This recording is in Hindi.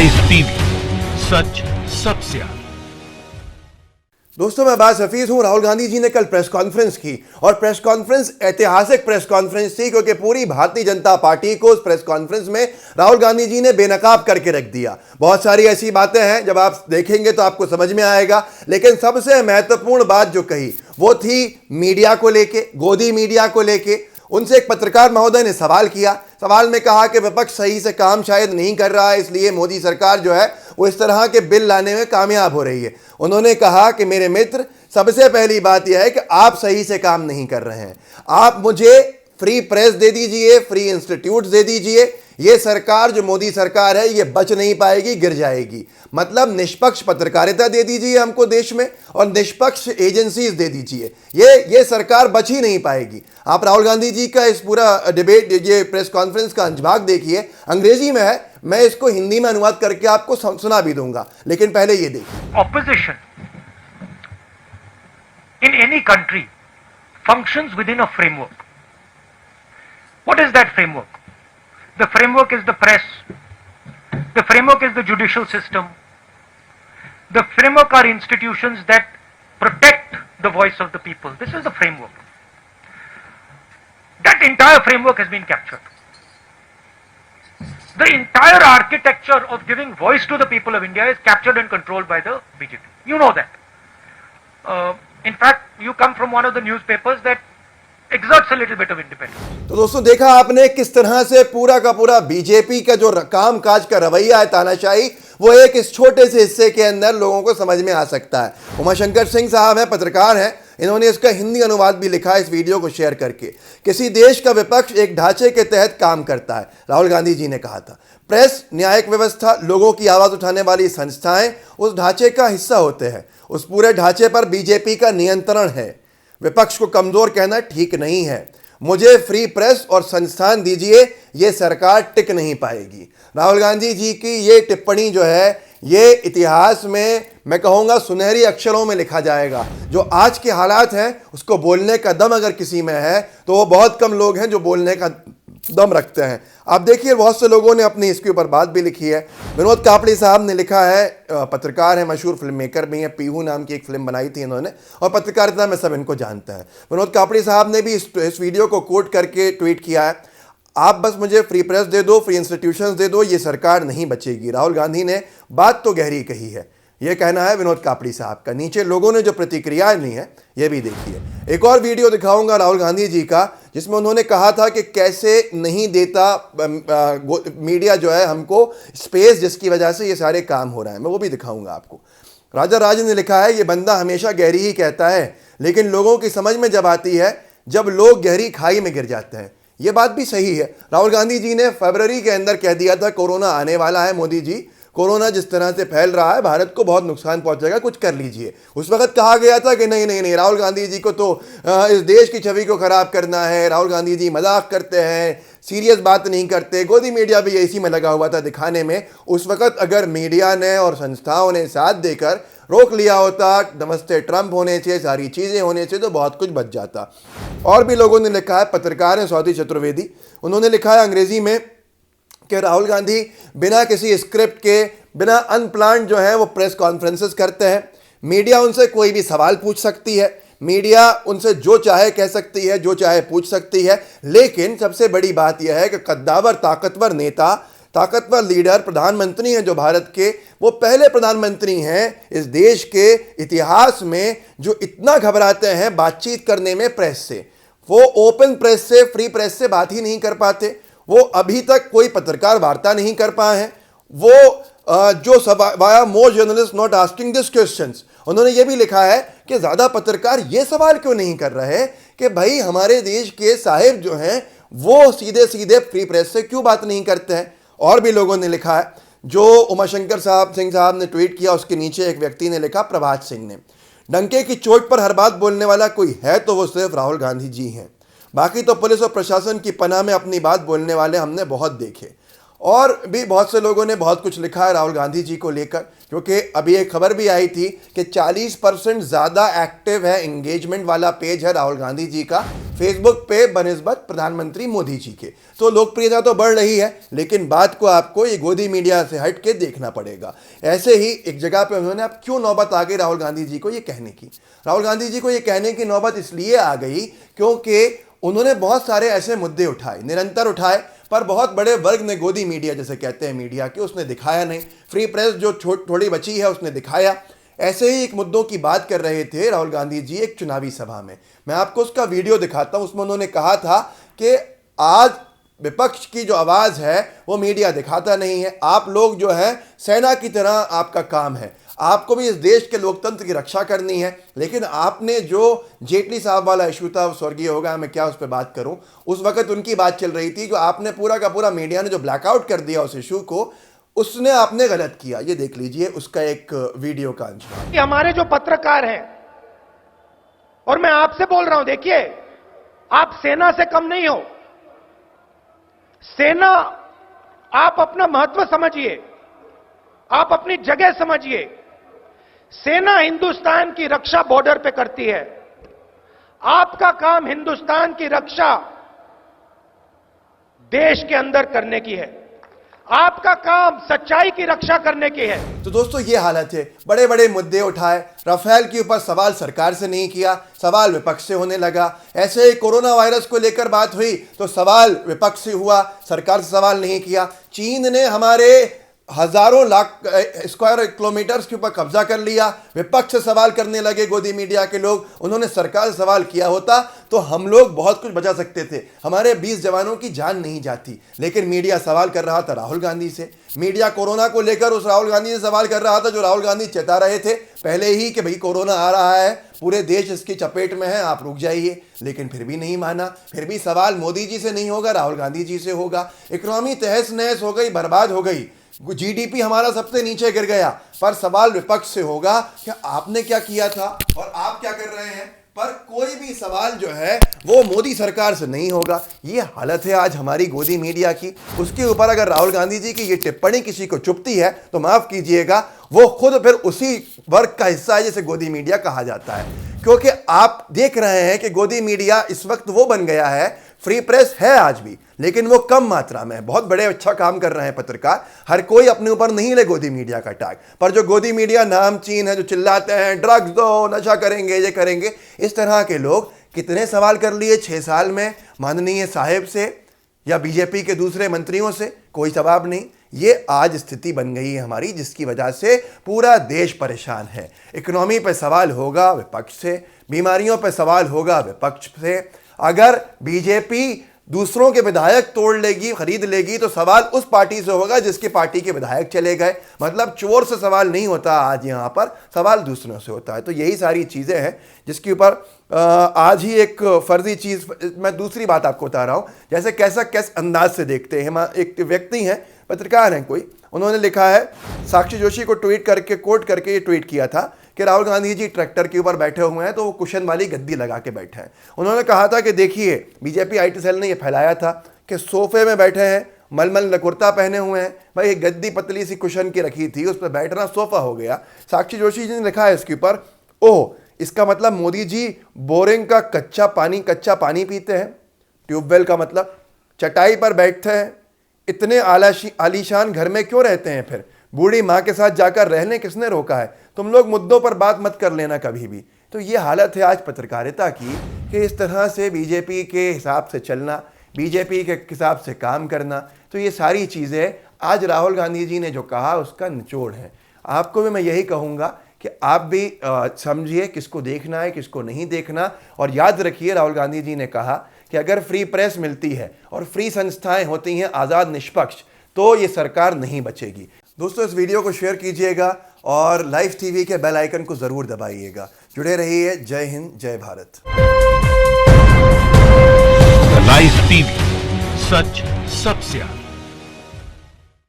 राइज टीवी, सच सबसे आगे। दोस्तों, मैं अब्बास हफीज हूं। राहुल गांधी जी ने कल प्रेस कॉन्फ्रेंस की और प्रेस कॉन्फ्रेंस ऐतिहासिक प्रेस कॉन्फ्रेंस थी क्योंकि पूरी भारतीय जनता पार्टी को उस प्रेस कॉन्फ्रेंस में राहुल गांधी जी ने बेनकाब करके रख दिया। बहुत सारी ऐसी बातें हैं, जब आप देखेंगे तो आपको समझ में आएगा, लेकिन सबसे महत्वपूर्ण बात जो कही वो थी मीडिया को लेके, गोदी मीडिया को लेके। उनसे एक पत्रकार महोदय ने सवाल किया। सवाल में कहा कि विपक्ष सही से काम शायद नहीं कर रहा है, इसलिए मोदी सरकार जो है वो इस तरह के बिल लाने में कामयाब हो रही है। उन्होंने कहा कि मेरे मित्र, सबसे पहली बात यह है कि आप सही से काम नहीं कर रहे हैं। आप मुझे फ्री प्रेस दे दीजिए, फ्री इंस्टीट्यूट दे दीजिए। ये सरकार जो मोदी सरकार है ये बच नहीं पाएगी, गिर जाएगी। मतलब निष्पक्ष पत्रकारिता दे दीजिए हमको देश में और निष्पक्ष एजेंसीज दे दीजिए। ये सरकार बच ही नहीं पाएगी। आप राहुल गांधी जी का इस पूरा डिबेट, ये प्रेस कॉन्फ्रेंस का अंशभाग देखिए, अंग्रेजी में है। मैं इसको हिंदी में अनुवाद करके आपको सुना भी दूंगा, लेकिन पहले ये देखिए। Opposition in any country functions within a framework. What is that framework? The framework is the press. The framework is the judicial system. The framework are institutions that protect the voice of the people. This is the framework. That entire framework has been captured. The entire architecture of giving voice to the people of India is captured and controlled by the BJP. You know that. In fact, you come from one of the newspapers that exerts a little bit of independence. तो दोस्तों, देखा आपने किस तरह से पूरा का पूरा बीजेपी का जो काम काज का रवैया है, तानाशाही, वो एक इस छोटे से हिस्से के अंदर लोगों को समझ में आ सकता है। उमाशंकर सिंह साहब हैं, पत्रकार हैं, इन्होंने इसका हिंदी अनुवाद भी लिखा है इस वीडियो को शेयर करके। किसी देश का विपक्ष एक ढांचे के तहत काम करता है, राहुल गांधी जी ने कहा था। प्रेस, न्यायिक व्यवस्था, लोगों की आवाज़ उठाने वाली संस्थाएं उस ढांचे का हिस्सा होते हैं। उस पूरे ढांचे पर बीजेपी का नियंत्रण है। विपक्ष को कमज़ोर कहना ठीक नहीं है। मुझे फ्री प्रेस और संस्थान दीजिए, ये सरकार टिक नहीं पाएगी। राहुल गांधी जी की ये टिप्पणी जो है ये इतिहास में, मैं कहूँगा, सुनहरी अक्षरों में लिखा जाएगा। जो आज के हालात हैं उसको बोलने का दम अगर किसी में है तो वो बहुत कम लोग हैं जो बोलने का दम रखते हैं। आप देखिए, बहुत से लोगों ने अपनी इसके ऊपर बात भी लिखी है। विनोद कापड़ी साहब ने लिखा है, पत्रकार है, मशहूर फिल्म मेकर भी हैं, पीहू नाम की एक फिल्म बनाई थी इन्होंने, और पत्रकारिता में सब इनको जानते हैं। विनोद कापड़ी साहब ने भी इस वीडियो को कोट करके ट्वीट किया है, आप बस मुझे फ्री प्रेस दे दो, फ्री इंस्टीट्यूशंस दे दो, ये सरकार नहीं बचेगी। राहुल गांधी ने बात तो गहरी कही है, ये कहना है विनोद कापड़ी साहब का। नीचे लोगों ने जो प्रतिक्रियाएं ली हैं ये भी देखिए। एक और वीडियो दिखाऊंगा राहुल गांधी जी का, जिसमें उन्होंने कहा था कि कैसे नहीं देता मीडिया जो है हमको स्पेस, जिसकी वजह से ये सारे काम हो रहे हैं। मैं वो भी दिखाऊंगा आपको। राजा राज ने लिखा है, ये बंदा हमेशा गहरी ही कहता है, लेकिन लोगों की समझ में जब आती है जब लोग गहरी खाई में गिर जाते हैं। ये बात भी सही है। राहुल गांधी जी ने फरवरी के अंदर कह दिया था कोरोना आने वाला है, मोदी जी कोरोना जिस तरह से फैल रहा है भारत को बहुत नुकसान पहुंचेगा, कुछ कर लीजिए। उस वक्त कहा गया था कि नहीं नहीं नहीं, राहुल गांधी जी को तो इस देश की छवि को खराब करना है, राहुल गांधी जी मजाक करते हैं, सीरियस बात नहीं करते। गोदी मीडिया भी इसी में लगा हुआ था दिखाने में। उस वक्त अगर मीडिया ने और संस्थाओं ने साथ देकर रोक लिया होता, नमस्ते ट्रंप होने से, सारी चीज़ें होने से, तो बहुत कुछ बच जाता। और भी लोगों ने लिखा है, पत्रकार हैं स्वाति चतुर्वेदी, उन्होंने लिखा है अंग्रेजी में कि राहुल गांधी बिना किसी स्क्रिप्ट के, बिना अनप्लान्ड जो है वो प्रेस कॉन्फ्रेंसेस करते हैं। मीडिया उनसे कोई भी सवाल पूछ सकती है, मीडिया उनसे जो चाहे कह सकती है, जो चाहे पूछ सकती है। लेकिन सबसे बड़ी बात यह है कि कद्दावर ताकतवर नेता, ताकतवर लीडर, प्रधानमंत्री हैं जो भारत के, वो पहले प्रधानमंत्री हैं इस देश के इतिहास में जो इतना घबराते हैं बातचीत करने में प्रेस से। वो ओपन प्रेस से, फ्री प्रेस से बात ही नहीं कर पाते। वो अभी तक कोई पत्रकार वार्ता नहीं कर पाए हैं। वो जो via more journalist not asking this questions, उन्होंने ये भी लिखा है कि ज़्यादा पत्रकार ये सवाल क्यों नहीं कर रहे कि भाई हमारे देश के साहिब जो हैं वो सीधे सीधे फ्री प्रेस से क्यों बात नहीं करते हैं। और भी लोगों ने लिखा है, जो उमाशंकर सिंह साहब ने ट्वीट किया उसके नीचे एक व्यक्ति ने लिखा, प्रभात सिंह ने, डंके की चोट पर हर बात बोलने वाला कोई है तो वो सिर्फ राहुल गांधी जी हैं, बाकी तो पुलिस और प्रशासन की पनाह में अपनी बात बोलने वाले हमने बहुत देखे। और भी बहुत से लोगों ने बहुत कुछ लिखा है राहुल गांधी जी को लेकर, क्योंकि अभी एक खबर भी आई थी कि 40% ज़्यादा एक्टिव है, एंगेजमेंट वाला पेज है राहुल गांधी जी का फेसबुक पे बनिस्बत प्रधानमंत्री मोदी जी के। तो लोकप्रियता तो बढ़ रही है, लेकिन बात को आपको ये गोदी मीडिया से हट के देखना पड़ेगा। ऐसे ही एक जगह पे उन्होंने, अब क्यों नौबत आ गई राहुल गांधी जी को ये कहने की? राहुल गांधी जी को ये कहने की नौबत इसलिए आ गई क्योंकि उन्होंने बहुत सारे ऐसे मुद्दे उठाए, निरंतर उठाए, पर बहुत बड़े वर्ग ने गोदी मीडिया जैसे कहते हैं मीडिया के, उसने दिखाया नहीं। फ्री प्रेस जो थोड़ी बची है उसने दिखाया। ऐसे ही एक मुद्दों की बात कर रहे थे राहुल गांधी जी एक चुनावी सभा में। मैं आपको उसका वीडियो दिखाता हूं। उसमें उन्होंने कहा था कि आज विपक्ष की जो आवाज़ है वो मीडिया दिखाता नहीं है, आप लोग जो है सेना की तरह आपका काम है, आपको भी इस देश के लोकतंत्र की रक्षा करनी है। लेकिन आपने जो जेटली साहब वाला इशू था, स्वर्गीय हो गया, मैं क्या उस पर बात करूं, उस वक्त उनकी बात चल रही थी, जो आपने पूरा का पूरा मीडिया ने जो ब्लैकआउट कर दिया उस इशू को, उसने आपने गलत किया। ये देख लीजिए उसका एक वीडियो का अंश। हमारे जो पत्रकार हैं, और मैं आपसे बोल रहा हूं, देखिए आप सेना से कम नहीं हो। सेना, आप अपना महत्व समझिए, आप अपनी जगह समझिए। सेना हिंदुस्तान की रक्षा बॉर्डर पे करती है। आपका काम हिंदुस्तान की रक्षा देश के अंदर करने की है। आपका काम सच्चाई की रक्षा करने की है। तो दोस्तों ये हालत है, बड़े बड़े मुद्दे उठाए, राफेल के ऊपर सवाल सरकार से नहीं किया, सवाल विपक्ष से होने लगा। ऐसे ही कोरोना वायरस को लेकर बात हुई तो सवाल विपक्ष से हुआ, सरकार से सवाल नहीं किया। चीन ने हमारे हजारों लाख स्क्वायर किलोमीटर्स के ऊपर कब्जा कर लिया, विपक्ष से सवाल करने लगे गोदी मीडिया के लोग। उन्होंने सरकार से सवाल किया होता तो हम लोग बहुत कुछ बचा सकते थे, हमारे 20 जवानों की जान नहीं जाती। लेकिन मीडिया सवाल कर रहा था राहुल गांधी से। मीडिया कोरोना को लेकर उस राहुल गांधी से सवाल कर रहा था जो राहुल गांधी चेता रहे थे पहले ही कि भाई कोरोना आ रहा है, पूरे देश इसकी चपेट में है, आप रुक जाइए। लेकिन फिर भी नहीं माना, फिर भी सवाल मोदी जी से नहीं होगा, राहुल गांधी जी से होगा। इकोनॉमी तहस नहस हो गई, बर्बाद हो गई, जीडीपी हमारा सबसे नीचे गिर गया, पर सवाल विपक्ष से होगा कि आपने क्या किया था और आप क्या कर रहे हैं। पर कोई भी सवाल जो है वो मोदी सरकार से नहीं होगा। ये हालत है आज हमारी गोदी मीडिया की। उसके ऊपर अगर राहुल गांधी जी की ये टिप्पणी किसी को चुभती है तो माफ कीजिएगा, वो खुद फिर उसी वर्ग का हिस्सा है जिसे गोदी मीडिया कहा जाता है। क्योंकि आप देख रहे हैं कि गोदी मीडिया इस वक्त वो बन गया है, फ्री प्रेस है आज भी, लेकिन वो कम मात्रा में है। बहुत बड़े अच्छा काम कर रहे हैं पत्रकार, हर कोई अपने ऊपर नहीं ले गोदी मीडिया का टैग, पर जो गोदी मीडिया नामचीन है, जो चिल्लाते हैं ड्रग्स दो, नशा करेंगे, ये करेंगे, इस तरह के लोग कितने सवाल कर लिए 6 साल में माननीय साहेब से या बीजेपी के दूसरे मंत्रियों से, कोई जवाब नहीं। ये आज स्थिति बन गई है हमारी, जिसकी वजह से पूरा देश परेशान है। इकोनॉमी पे सवाल होगा विपक्ष से, बीमारियों पे सवाल होगा विपक्ष से। अगर बीजेपी दूसरों के विधायक तोड़ लेगी, खरीद लेगी, तो सवाल उस पार्टी से होगा जिसकी पार्टी के विधायक चले गए। मतलब चोर से सवाल नहीं होता आज यहाँ पर, सवाल दूसरों से होता है। तो यही सारी चीज़ें हैं जिसके ऊपर आज ही एक फर्जी चीज़, मैं दूसरी बात आपको बता रहा हूँ, जैसे कैस अंदाज से देखते हैं। एक व्यक्ति हैं, पत्रकार हैं कोई, उन्होंने लिखा है, साक्षी जोशी को ट्वीट करके, कोट करके ये ट्वीट किया था कि राहुल गांधी जी ट्रैक्टर के ऊपर बैठे हुए हैं तो वो कुशन वाली गद्दी लगा के बैठे हैं। उन्होंने कहा था कि देखिए, बीजेपी IT सेल ने ये फैलाया था कि सोफे में बैठे हैं, मलमल कुर्ता पहने हुए हैं। भाई एक गद्दी पतली सी कुशन की रखी थी, उस पर बैठना सोफा हो गया। साक्षी जोशी जी ने लिखा है इसके ऊपर, ओह इसका मतलब मोदी जी बोरिंग का कच्चा पानी पीते हैं। ट्यूबवेल का मतलब चटाई पर बैठते हैं, इतने आलीशान घर में क्यों रहते हैं? फिर बूढ़ी माँ के साथ जाकर रहने किसने रोका है? तुम लोग मुद्दों पर बात मत कर लेना कभी भी। तो ये हालत है आज पत्रकारिता की कि इस तरह से बीजेपी के हिसाब से चलना, बीजेपी के हिसाब से काम करना, तो ये सारी चीज़ें आज राहुल गांधी जी ने जो कहा उसका निचोड़ है। आपको भी मैं यही कहूँगा कि आप भी समझिए किसको देखना है, किसको नहीं देखना। और याद रखिए, राहुल गांधी जी ने कहा कि अगर फ्री प्रेस मिलती है और फ्री संस्थाएं होती हैं आज़ाद निष्पक्ष, तो ये सरकार नहीं बचेगी। दोस्तों इस वीडियो को शेयर कीजिएगा और लाइव टीवी के बेल आइकन को ज़रूर दबाइएगा। जुड़े रहिए। जय हिंद, जय भारत। लाइव टीवी, सच सबसे आगे।